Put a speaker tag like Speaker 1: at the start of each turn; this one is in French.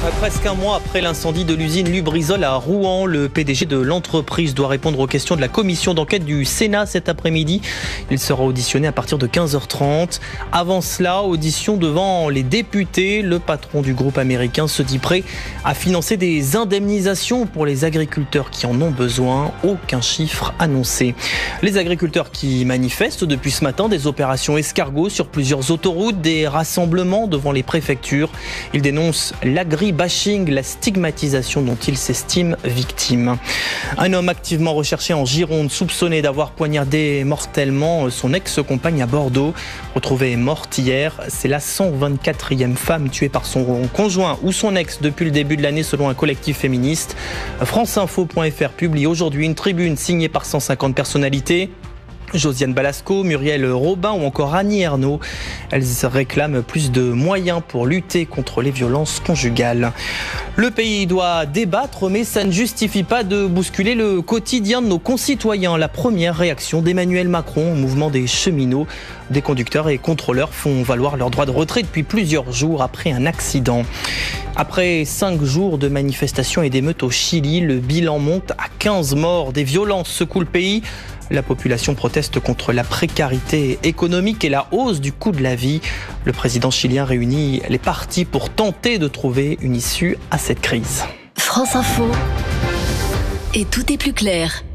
Speaker 1: Presque un mois après l'incendie de l'usine Lubrizol à Rouen, le PDG de l'entreprise doit répondre aux questions de la commission d'enquête du Sénat cet après-midi. Il sera auditionné à partir de 15h30. Avant cela, audition devant les députés. Le patron du groupe américain se dit prêt à financer des indemnisations pour les agriculteurs qui en ont besoin. Aucun chiffre annoncé. Les agriculteurs qui manifestent depuis ce matin, des opérations escargots sur plusieurs autoroutes, des rassemblements devant les préfectures. Ils dénoncent l'agribashing, la stigmatisation dont ils s'estiment victimes. Un homme activement recherché en Gironde, soupçonné d'avoir poignardé mortellement son ex-compagne à Bordeaux. Retrouvée morte hier, c'est la 124e femme tuée par son conjoint ou son ex depuis le début de l'année selon un collectif féministe. Franceinfo.fr publie aujourd'hui une tribune signée par 150 personnalités. Josiane Balasco, Muriel Robin ou encore Annie Ernaux. Elles réclament plus de moyens pour lutter contre les violences conjugales. Le pays doit débattre, mais ça ne justifie pas de bousculer le quotidien de nos concitoyens. La première réaction d'Emmanuel Macron au mouvement des cheminots. Des conducteurs et contrôleurs font valoir leur droit de retrait depuis plusieurs jours après un accident. Après 5 jours de manifestations et d'émeutes au Chili, le bilan monte à 15 morts. Des violences secouent le pays. La population proteste contre la précarité économique et la hausse du coût de la vie. Le président chilien réunit les partis pour tenter de trouver une issue à cette crise.
Speaker 2: France Info. Et tout est plus clair.